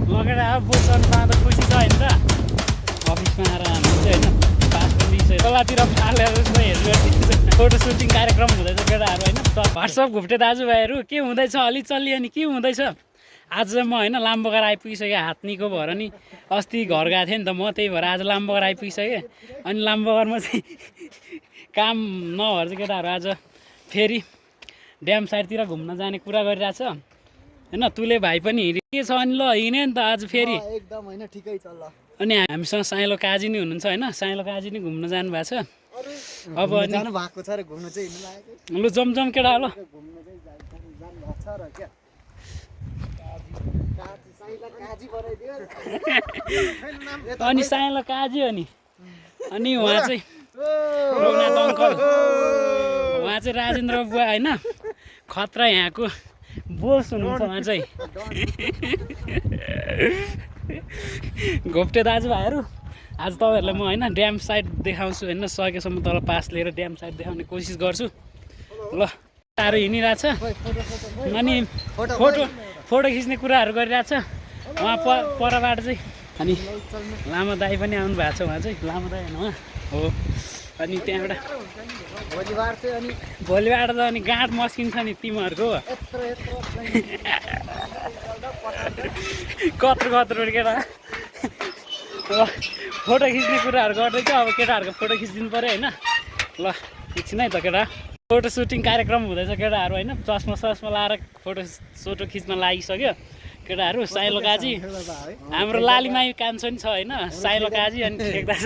लगेर अब बोल्न त खुसी छ होइन त अफिसमा आएर हामी चाहिँ होइन पास पनि दिइसक्यो तलतिर फालेर जस्तो हेर्नु फोटो सुटिङ कार्यक्रम हुँदैछ केटाहरू होइन वाट्सएप घुप्टे दाजुभाइहरू के हुँदैछ अलि चल्ली अनि के हुँदैछ आज म होइन लाम्बोगार आइपुगिसकेँ हात निको भएर नि अस्ति घर गएको थिएँ नि त म त्यही भएर आज लाम्बोगार आइपुगिसकेँ अनि लाम्बोगारमा चाहिँ काम नभएर चाहिँ केटाहरू आज फेरि ड्याम साइडतिर घुम्न जाने कुरा गरिरहेछ होइन तुले भाइ पनि के छ अनि ल हिँड्यो नि त आज फेरि एकदम होइन ठिकै छ ल अनि हामीसँग साइलो काजी नै हुनुहुन्छ होइन साइलो काजी नै घुम्न जानु भएको छ अब अनि जानु भएको छ र घुम्नु चाहिँ हिँड्नु लागेको लु जमजम केटा ल घुम्नु चाहिँ जानु भएको छ र क्या काजी बनाइदियो अनि साइलो काजी हो नि अनि उहाँ चाहिँ रघुनाथ अङ्कल उहाँ चाहिँ राजेन्द्र बुवा होइन खतरा यहाँको बोस हुनुहुन्छ उहाँ चाहिँ घोप्टे दाजुभाइहरू आज तपाईँहरूलाई म होइन ड्याम साइड देखाउँछु होइन सकेसम्म तल पास लिएर ड्याम साइड देखाउने कोसिस गर्छु ल टाढो हिँडिरहेछ अनि फोटो खिच्ने कुराहरू गरिरहेछ उहाँ परबाट चाहिँ अनि लामा दाई पनि आउनु भएको छ उहाँ चाहिँ लामा दाई होइन उहाँ हो अनि त्यहाँबाट भोलिबाट त अनि गाँठ मस्किन्छ नि तिमीहरूको कत्रो केटा फोटो खिच्ने कुराहरू गर्दैछ अब केटाहरूको फोटो खिचिदिनु पऱ्यो होइन ल एकछिन है त केटा फोटो सुटिङ कार्यक्रम हुँदैछ केटाहरू होइन चस्मा लाएर फोटो खिच्न लागिसक्यो केटाहरू साइलो काजी हाम्रो लालीमाई कान्छो नि छ होइन साइलो काजी अनि ठेक्दा छ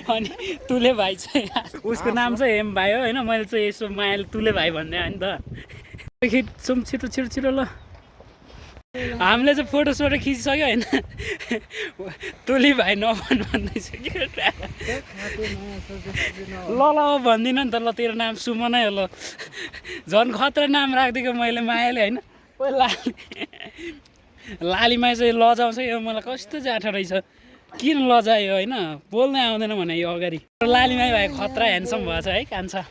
अनि तुले भाइ चाहिँ उसको नाम चाहिँ हेम भाइ हो होइन मैले चाहिँ यसो मायाले तुले भाइ भन्ने होइन त खिच्छौँ छिटो ल हामीले चाहिँ फोटो खिचिसक्यो होइन तुली भाइ नभन् भन्दैछ ल भन्दिनँ नि त ल तेरो नाम सुमन है ल झन् खतरा नाम राखिदिएको मैले मायाले होइन लालीमा चाहिँ लजाउँछ यो मलाई कस्तो जाठो रहेछ किन लजायो होइन बोल्नै आउँदैन भने यो अगाडि लालीमाई भाइ खतरा ह्यान्डसम भएछ है कान्छा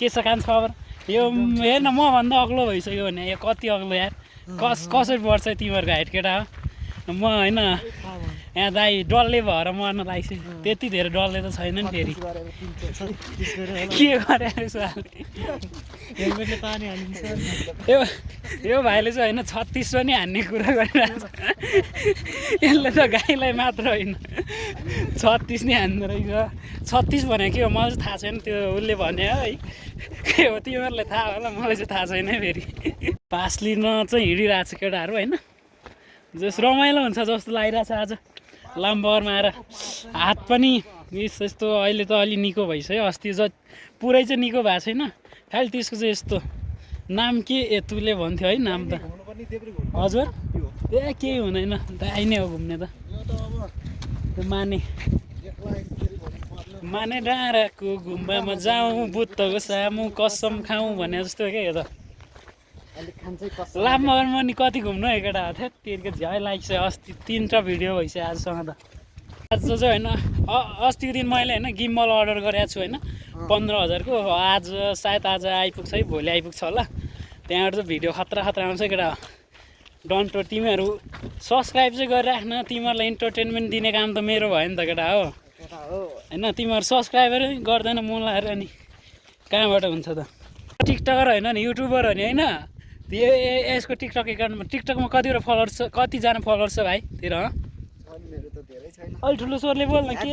के छ कान्छ खबर यो हेर्न मभन्दा अग्लो भइसक्यो भने यो कति अग्लो यार कसरी बढ्छ तिमीहरूको हाइट केटा हो म होइन यहाँ दाइ डल्ले भएर मर्न लागिसक्यो त्यति धेरै डल्ले त छैन नि फेरि के गरेर यो भाइले चाहिँ होइन 36 पनि हान्ने कुरा गरिरहेको छ यसले त गाईलाई मात्र होइन 36 नै हान्दो रहेछ 36 भनेको के हो मलाई चाहिँ थाहा छैन त्यो उसले भन्यो है के हो तिमीहरूलाई थाहा होला मलाई चाहिँ थाहा छैन फेरि पास लिन चाहिँ हिँडिरहेको छ केटाहरू होइन जस रमाइलो हुन्छ जस्तो लागिरहेछ आज लाम्बरमा आएर हात पनि यस्तो अहिले त अलि निको भइसक्यो अस्ति पुरै चाहिँ निको भएको छैन खालि त्यसको चाहिँ यस्तो नाम के तुले भन्थ्यो है नाम त हजुर ए केही हुँदैन दाइ नै हो घुम्ने त माने डाँडाको गुम्बामा जाउँ बुद्धको सामु कसम खाउँ भने जस्तो क्या यो त लामबगरमा नि कति घुम्नु है केटा थियो तिनको झ्याइ लाग्छ अस्ति 3टा भिडियो भइसक्यो आजसँग त आज चाहिँ होइन अस्तिको दिन मैले होइन गिम्बल अर्डर गरेको छु होइन 15,000 को आज सायद आज आइपुग्छ है भोलि आइपुग्छ होला त्यहाँबाट चाहिँ भिडियो खतरा आउँछ केटा डन्टो तिमीहरू सब्सक्राइब चाहिँ गरिराख्न तिमीहरूलाई इन्टरटेनमेन्ट दिने काम त मेरो भयो नि त केटा हो होइन तिमीहरू सब्सक्राइबरै गर्दैन मन लागेर अनि कहाँबाट हुन्छ त टिकटकर होइन नि युट्युबर हो नि होइन यसको टिकटक एकाउन्टमा टिकटकमा कतिवटा फलोवर्स छ कतिजना फलोवर्स छ भाइ तेरो अलि ठुलो स्वरले बोल्न के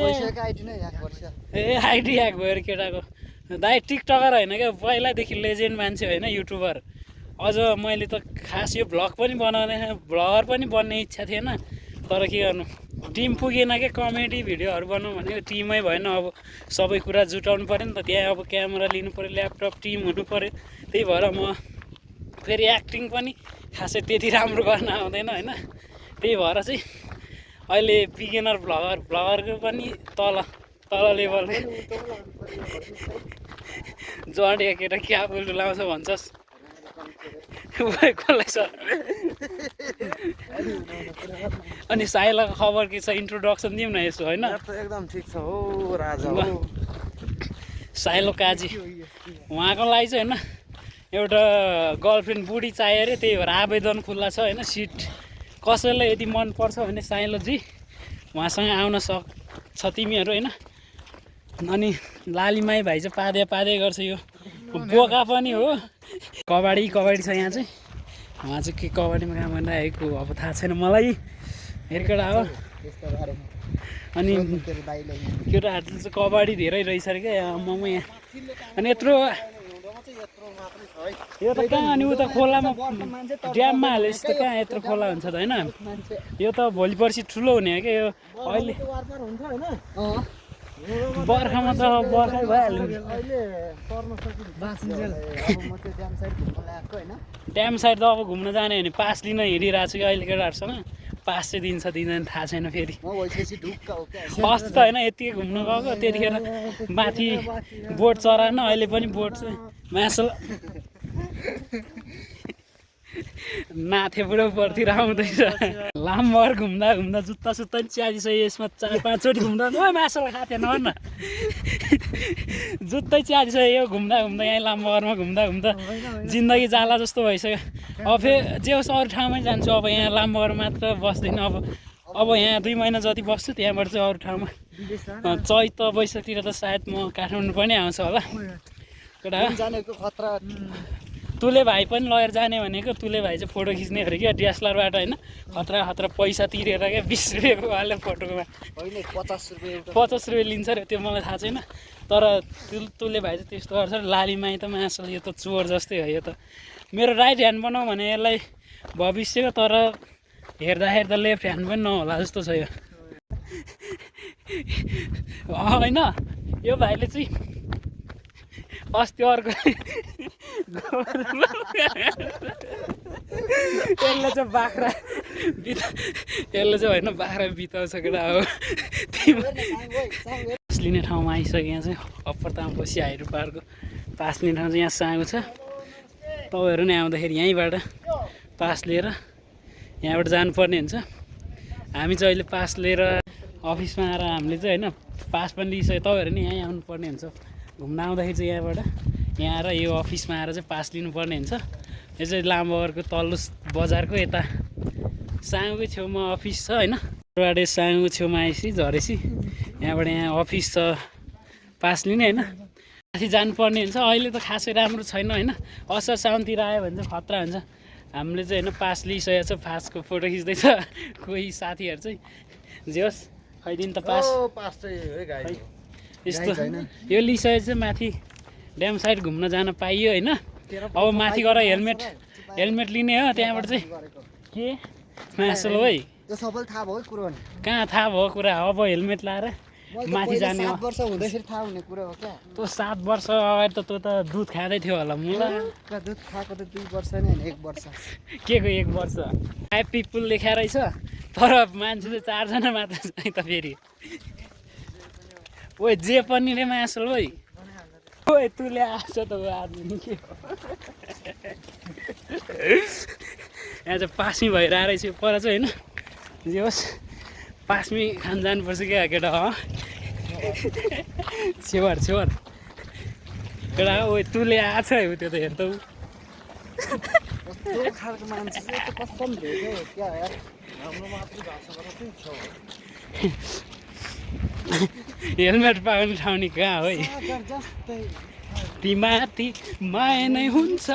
ए आइडी ह्याक भयो अरे केटाको दाइ टिकटकर होइन क्या पहिलादेखि लेजेन्ड मान्छे होइन युट्युबर अझ मैले त खास यो भ्लग पनि बनाउँदैन भ्लगर पनि बन्ने इच्छा थिएन तर के गर्नु टिम पुगेन क्या कमेडी भिडियोहरू बनाउँ भनेको टिमै भएन अब सबै कुरा जुटाउनु पऱ्यो नि त त्यहाँ अब क्यामेरा लिनु पऱ्यो ल्यापटप टिम हुनु पऱ्यो त्यही भएर म फेरि एक्टिङ पनि खासै त्यति राम्रो गर्न आउँदैन होइन त्यही भएर चाहिँ अहिले बिगिनर भ्लगरको पनि तल लेभल जडिया केटा क्या उल्टो लाउँछ भन्छस् कसलाई छ अनि साइलाको खबर के छ इन्ट्रोडक्सन दिउँ न यसो होइन एकदम ठिक छ हो राजा साइलो काजी उहाँको लागि चाहिँ होइन एउटा गर्लफ्रेन्ड बुढी चाहियो अरे त्यही भएर आवेदन खुल्ला छ होइन सिट कसैलाई यदि मनपर्छ भने साइलोजी उहाँसँग आउन सक्छ तिमीहरू होइन। अनि लालीमाई भाइ चाहिँ पादै गर्छ, यो बोका पनि हो। कबड्डी छ यहाँ चाहिँ, उहाँ चाहिँ के कबड्डीमा काम गरिरहेको अब थाहा छैन मलाई, हेरकेटा हो। अनि केटाहरूले चाहिँ कबड्डी धेरै रहेछ अरे क्या आम्मामा यहाँ। अनि यत्रो यो त कहाँ, अनि उता खोलामा ड्याममा हालेपछि त कहाँ यत्रो खोला हुन्छ त होइन। यो त भोलि पर्सि ठुलो हुने हो क्या यो। अहिले बर्खामा त बर्खै भइहाल्यो। ड्याम साइड त अब घुम्न जाने भने पास लिन हिँडिरहेको छु कि अहिले केटाहरूसँग। पास चाहिँ दिन्छ दिँदैन थाहा छैन फेरि। फर्स्ट त होइन यतिकै घुम्न गएको, त्यतिखेर माथि बोट चराएन, अहिले पनि बोट चाहिँ मासल नाथे बुढो उपरतिर आउँदैछ। लामभर घुम्दा जुत्ता सुत्ता पनि च्यादिसक्यो यसमा। 4-5 चोटि घुम्दा मासल खाएको थिएन न, जुत्तै च्यादिसक्यो यो घुम्दा यहाँ लामभरमा घुम्दा जिन्दगी जाला जस्तो भइसक्यो। अब फेरि जे होस् अरू ठाउँमै जान्छु, अब यहाँ लामभर मात्र बस्दैन। अब यहाँ 2 महिना जति बस्छु, त्यहाँबाट चाहिँ अरू ठाउँमा चैत वैशाखतिर त सायद म काठमाडौँ पनि आउँछ होला। जानेको खतरा। तुले भाइ पनि लगेर जाने भनेको। तुले भाइ चाहिँ फोटो खिच्ने अरे क्या डिएसएलआरबाट होइन। खतरा पैसा तिरेर क्या 20 रुपियाँको वाले फोटोमा 50 रुपियाँ लिन्छ अरे, त्यो मलाई थाहा छैन। तर तुले भाइ चाहिँ त्यस्तो गर्छ। लालीमाई त मासल यो त चोर जस्तै हो। यो त मेरो राइट ह्यान्ड बनाऊ भने यसलाई भविष्यको, तर हेर्दा लेफ्ट ह्यान्ड पनि नहोला जस्तो छ यो होइन। यो भाइले चाहिँ अस्ति अर्को यसले चाहिँ बाख्रा होइन बाख्रा बिताउँछ केटा हो। पास लिने ठाउँमा आइसक्यो। यहाँ चाहिँ अप्पर तामकोसी हाइरू पार्कको पास लिने ठाउँ चाहिँ यहाँ साँगो छ। तपाईँहरू नै आउँदाखेरि यहीँबाट पास लिएर यहाँबाट जानुपर्ने हुन्छ। हामी चाहिँ अहिले पास लिएर अफिसमा आएर हामीले चाहिँ होइन पास पनि लिइसक्यो। तपाईँहरू नै यहीँ आउनुपर्ने हुन्छ घुम्न आउँदाखेरि चाहिँ। यहाँबाट यहाँ आएर यो अफिसमा आएर चाहिँ पास लिनुपर्ने हुन्छ। यो चाहिँ लामबगरको तल्लो बजारको यता साँगोकै छेउमा अफिस छ होइन। बाटो साँगोको छेउमा आएपछि झरेपछि यहाँबाट यहाँ अफिस छ पास लिने होइन। माथि जानुपर्ने हुन्छ। अहिले त खासै राम्रो छैन होइन। असार साउनतिर आयो भने चाहिँ खतरा हुन्छ। हामीले चाहिँ होइन पास लिइसकेको छ, पासको फोटो खिच्दैछ कोही साथीहरू चाहिँ। जे होस् खैदिन त पास चाहिँ यस्तो यो लिइसकेपछि चाहिँ माथि ड्याम साइड घुम्न जान पाइयो होइन। अब माथि गएर हेलमेट लिने हो। त्यहाँबाट चाहिँ के मासल है त्यो सबैले थाहा भयो कुरो नि। कहाँ थाहा भएको कुरा। अब हेलमेट लाएर माथि जाने हो। 7 वर्ष हुँदैखेरि थाहा हुने कुरा हो क्या। त्यो 7 वर्ष अगाडि त त्यो त दुध खाँदै थियो होला मुला। दुध खाएको त 2 वर्ष नै होइन 1 वर्ष। के को 1 वर्ष 5 पिपुल लेखा रहेछ, तर मान्छे चाहिँ 4 जना मात्र छ त फेरि। ओ जे पनि रे मासल ओइ ओए तुले आछ त आदमी के यहाँ चाहिँ पासमी भएर आएछ पर चाहिँ होइन। जे होस् पासमी खान जानुपर्छ क्या केटा हो। छेवर केटा ओ तुले आछ है त्यो त हेर्दा कस्तो खालको मान्छे चाहिँ त कसम भेट्यो क्या यार। हाम्रो मातृभाषाबाट चाहिँ छ। हेलमेट पाउने ठाउँ नि कहाँ हो तिमाथि माया नै हुन्छ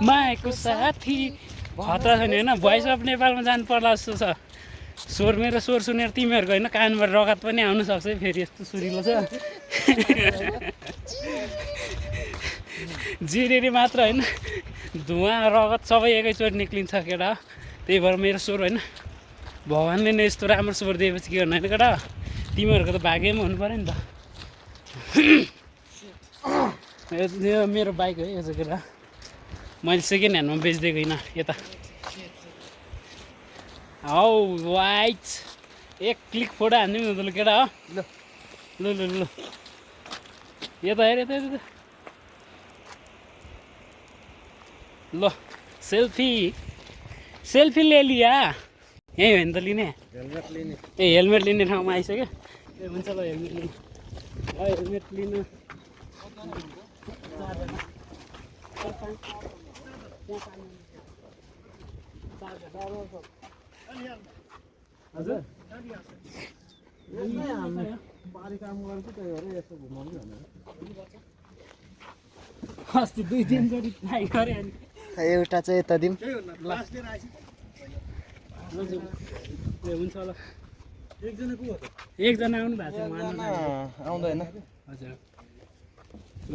मायाको साथी। खतरा छ नि होइन। भोइस अफ नेपालमा जानु पर्ला जस्तो छ। मेरो स्वर सुनेर तिमीहरूको होइन कानबाट रगत पनि आउनु सक्छ है फेरि। यस्तो सुरिलो छ जिरेरी मात्र होइन धुवा रगत सबै एकैचोटि निक्लिन्छ केटा। त्यही भएर मेरो स्वर होइन भगवान्ले नै यस्तो राम्रो स्वर दिएपछि के गर्नु होइन केटा। तिमीहरूको त भाग्यमा हुनु पऱ्यो नि त। यो मेरो बाइक है यो चाहिँ केटा। मैले सेकेन्ड ह्यान्डमा बेचिदिएको होइन यता। हौ वाइट एक क्लिक फोटो हान्दिउँ न तँले केटा हो। ल यता हेर यता ल सेल्फी ले लिया। यहीँ हो नि त लिने। हेलमेट लिने ठाउँमा आइसक्यो। ए हुन्छ ल हेलमेट लिनु हेलमेट लिनु हजुर बारी काम गरेको त्यही हो र यसो घुमाउनु भनेर अस्ति 2-3 चोटि ट्राई गरेँ अनि एउटा चाहिँ यता दिउँ हजुर ए हुन्छ ल एकजना आउनु भएको छ मान्नु आउँदैन हजुर ल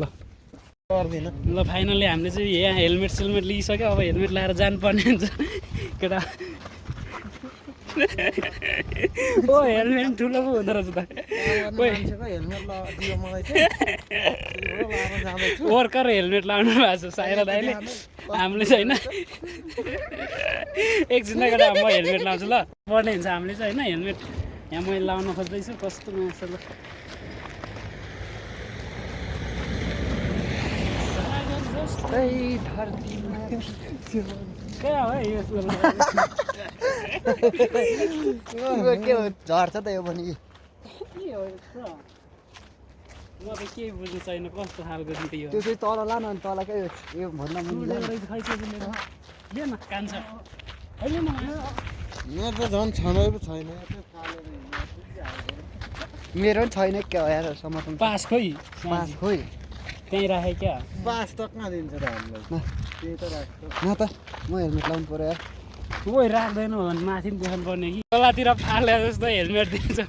गर्दिन ल फाइनली हामीले चाहिँ यहाँ हेलमेट सेलमेट लिइसक्यो अब हेलमेट लाएर जानुपर्ने हुन्छ केटा ओ हेलमेट ठुलो पो हुँदो रहेछ त मान्छेको हेलमेट दियो मलाई चाहिँ लाएर जाँदैछु वर्कर हेलमेट लाउनु भएको छ साइरा दाइले हामीले चाहिँ होइन एकछिन केटा म हेलमेट लाउँछु ल पर्ने हुन्छ हामीले चाहिँ होइन हेलमेट यहाँ मैले लाउन खोज्दैछु कस्तो मासु ल क्या हो यसो के हो झर्छ त यो पनि के हो यस्तो म त केही बुझ्नु छैन कस्तो खालको दिदी हो त्यो चाहिँ तल ला न तल के यो भन्दा मुनि ले न कान्छ अहिले न मेरो त झन् छँदै पो छैन मेरो पनि छैन क्या हो यार समर्थन पास खोइ पास खोइ त्यहीँ राखेँ क्या पास त कहाँ दिन्छ र हामीलाई त्यही त राख्छ न त म हेलमेट लाउनु पर्यो यार ओइ राख्दैन हो भने माथि पनि देखाउनु पर्ने कि तलतिर फाले जस्तो हेलमेट दिन्छ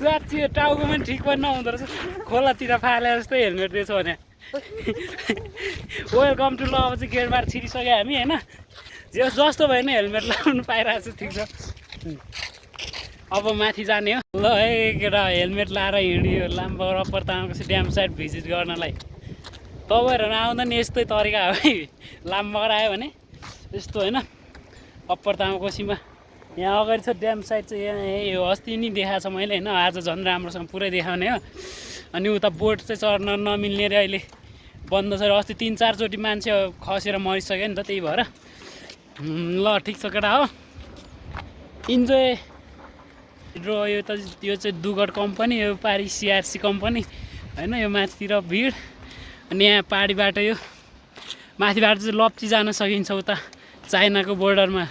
साँच्ची टाउको पनि ठिक पनि नहुँदो रहेछ खोलातिर फाले जस्तो हेलमेट दिएछ भने वेलकम टु ल अब चाहिँ गेटबाट छिरिसक्यो हामी होइन जस्तो भयो नि हेलमेट लगाउनु पाइरहेको छ ठिक छ अब माथि जाने हो ल है केटा हेलमेट लाएर हिँड्यो लाम्बा अप्पर तामाको ड्याम साइड भिजिट गर्नलाई तपाईँहरू आउँदा नि यस्तै तरिका हो है लामबगर आयो भने यस्तो होइन अप्पर तामाकोसीमा यहाँ अगाडि छ ड्याम साइड चाहिँ यहाँ यो अस्ति नि देखाएको छ मैले होइन आज झन् राम्रोसँग पुरै देखाउने हो अनि उता बोट चाहिँ चढ्न नमिल्ने रे अहिले बन्द छ र अस्ति 3-4 चोटि मान्छे खसेर मरिसक्यो नि त त्यही भएर ल ठिक छ केटा हो इन्जोय र यो चाहिँ दुगड कम्पनी यो पारी सिआरसी कम्पनी होइन यो माथितिर भिड अनि यहाँ पहाडी बाटो यो माथि बाटो चाहिँ लप्ची जान सकिन्छ उता चाइनाको बोर्डरमा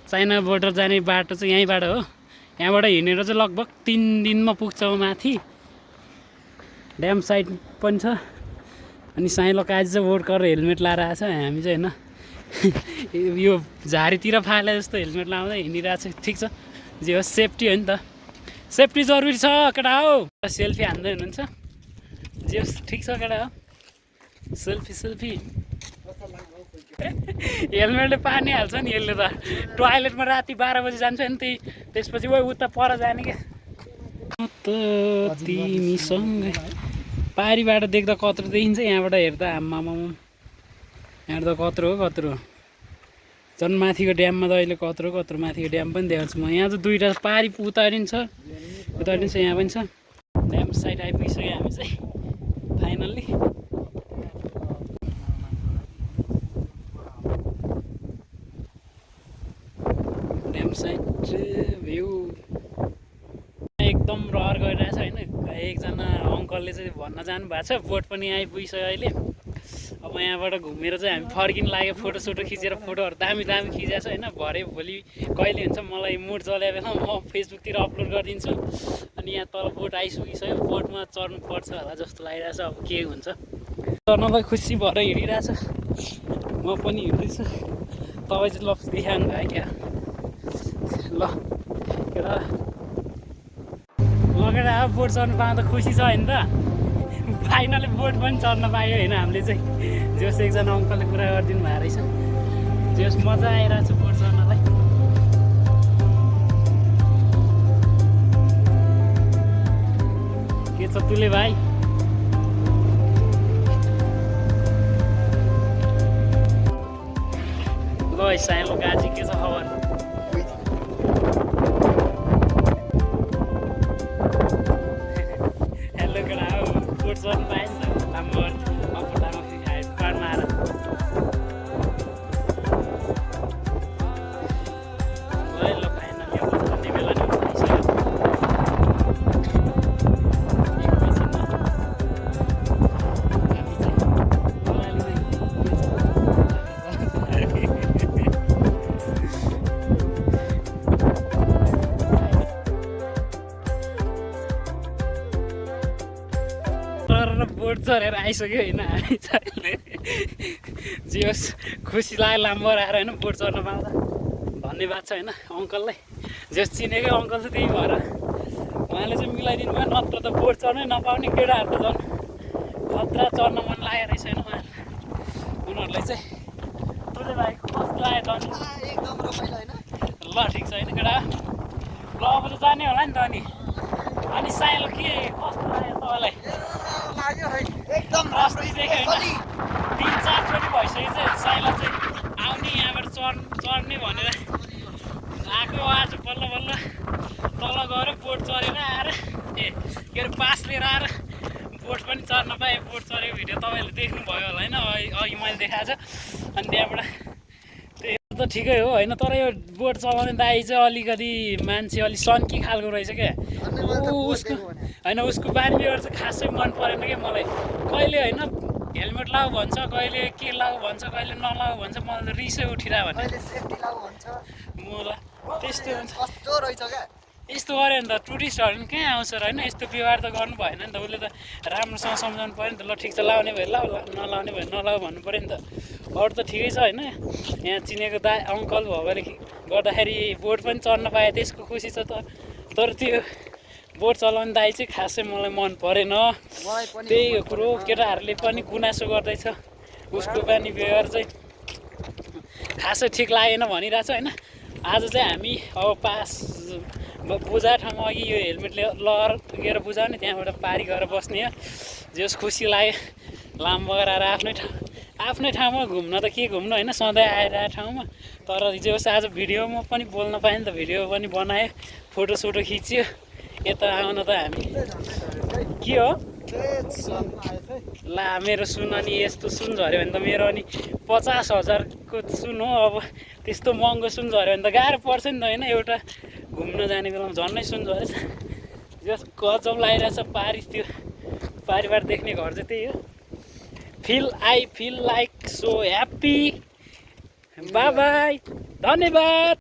चाइना बोर्डर जाने बाटो चाहिँ यहीँबाट हो यहाँबाट हिँडेर चाहिँ लगभग 3 दिनमा पुग्छ माथि ड्याम साइड पनि छ अनि साइलो काजी चाहिँ वर्कर हेलमेट लाएर आएको छ हामी चाहिँ होइन यो झारीतिर फाले जस्तो हेलमेट लाउँदै हिँडिरहेको छ ठिक छ जे होस् सेफ्टी हो नि त सेफ्टी जरुरी छ केटा हो सेल्फी हान्दै हुनुहुन्छ जे होस् ठिक छ केटा हो सेल्फी हेलमेटले पानी हाल्छ नि यसले त टोयलेटमा राति 12 बजी जान्छ नि त्यसपछि उता पर जाने क्या त तिमीसँगै पारीबाट देख्दा कत्रो देखिन्छ यहाँबाट हेर्दा आम्मामा यहाँ त कत्रो झन् माथिको ड्याममा त अहिले कत्रो माथिको ड्याम पनि देखाउँछु म यहाँ चाहिँ 2टा पारी उतारिन्छ यहाँ पनि छ ड्याम साइड आइपुगिसक्यो हामी चाहिँ फाइनल्ली ड्याम साइड भ्यू एकदम रहर गरिरहेछ होइन एकजना अङ्कलले चाहिँ भन्न जानु भएको छ बोट पनि आइपुगिसक्यो अहिले अब यहाँबाट घुमेर चाहिँ हामी फर्किन लाग्यो फोटोसोटो खिचेर फोटोहरू दामी खिचेको छ होइन भरे भोलि कहिले हुन्छ मलाई मुड चल्या बेला म फेसबुकतिर अपलोड गरिदिन्छु अनि यहाँ तल बोट आइसकिसक्यो बोटमा चढ्नु पर्छ होला जस्तो लागिरहेछ अब के हुन्छ चढ्नलाई खुसी भएर हिँडिरहेछ म पनि हिँड्दैछु तपाईँ चाहिँ लप्स देखाउनु भयो क्या ल केटा केटा बोट चढ्नु पाउँदा खुसी छ होइन त फाइनली बोट पनि चढ्न पायो होइन हामीले चाहिँ जोस् एकजना अङ्कलले कुरा गरिदिनु भएको रहेछ जोस् मजा आइरहेको छ बोट चढ्नलाई के छ तुले भाइ ल साइलो गाजी के छ खबर हेलो केटा हो बोट चढ्नु पाएँ नि त राम्रो अफुटामा खायो पाडमा आएर ल फाइनली अब चढ्ने बेला नि आइसक्यो एकैछिनमा हामी चाहिँ चढेर आइसक्यो होइन हामी चाहिँ जे होस् खुसी लाग्यो लाम्बर आएर होइन बोट चढ्न पाउँदा धन्यवाद छ होइन अङ्कललाई जे होस् चिनेकै अङ्कल छ त्यही भएर उहाँले चाहिँ मिलाइदिनु भयो नत्र त बोट चढ्नै नपाउने केटाहरू त झन् खतरा चढ्न मन लागेको रहेछ होइन उनीहरूलाई चाहिँ तुले भाइ कस्तो लाग्यो त एकदम रमाइलो होइन ल ठिक छ होइन केटा ल अब त जाने होला नि त अनि साइलो के कस्तो लाग्यो तपाईँलाई लाग्यो है एकदम अस्तिदेखि होइन 3-4 चोटि भइसक्यो चाहिँ साइला चाहिँ आउने यहाँबाट चढ्ने भनेर आएको आज बल्ल बल्ल तल गएर बोट चढेर आएर के अरे पास लिएर आएर बोट पनि चढ्न पाएँ बोट चढेको भिडियो तपाईँहरूले देख्नुभयो होला होइन अघि मैले देखाएको छ अनि त्यहाँबाट त्यही त ठिकै हो होइन तर यो बोट चलाउने दाइ चाहिँ अलिकति मान्छे अलिक सन्की खालको रहेछ क्या उसको होइन उसको बानी व्यवहार चाहिँ खासै मन परेन क्या मलाई कहिले होइन हेलमेट लाऊ भन्छ कहिले के लाऊ भन्छ कहिले नलाऊ भन्छ मलाई त रिसै उठिरह भने म ल त्यस्तो हुन्छ कस्तो रहेछ क्या यस्तो गऱ्यो भने त टुरिस्टहरू पनि कहाँ आउँछ र होइन यस्तो व्यवहार त गर्नु भएन नि त उसले त राम्रोसँग सम्झाउनु पऱ्यो नि त ल ठिक छ लाउने भयो लाऊ नलाउने भयो नलाऊ भन्नु पऱ्यो नि त अरू त ठिकै छ होइन यहाँ चिनेको दा अङ्कल भएकोले गर्दाखेरि बोट पनि चढ्न पाएँ त्यसको खुसी छ त तर त्यो बोट चलाउने दाइ चाहिँ खासै मलाई मन परेन त्यही हो कुरो केटाहरूले पनि गुनासो गर्दैछ उसको बानी व्यवहार चाहिँ खासै ठिक लागेन भनिरहेछ होइन आज चाहिँ हामी अब पास बुझा ठाउँमा अघि यो हेलमेटले लगेर बुझाउने त्यहाँबाट पारी गएर बस्ने हो जस खुसी लाग्यो लामो गराएर आफ्नै ठाउँमा घुम्न त के घुम्नु होइन सधैँ आइरहेको ठाउँमा तर जे होस् आज भिडियोमा पनि बोल्न पाएँ नि त भिडियो पनि बनायो फोटोसोटो खिच्यो यता आउन त हामी के हो ला मेरो सुन अनि यस्तो सुन झऱ्यो भने त मेरो अनि 50,000 को सुन हो अब त्यस्तो महँगो सुन झऱ्यो भने त गाह्रो पर्छ नि त होइन एउटा घुम्न जाने बेलामा झन्नै सुन झरेछ जस गजब लागिरहेछ पारी त्यो पारिबाट देख्ने घर चाहिँ त्यही हो I feel like so happy bye bye धन्यवाद।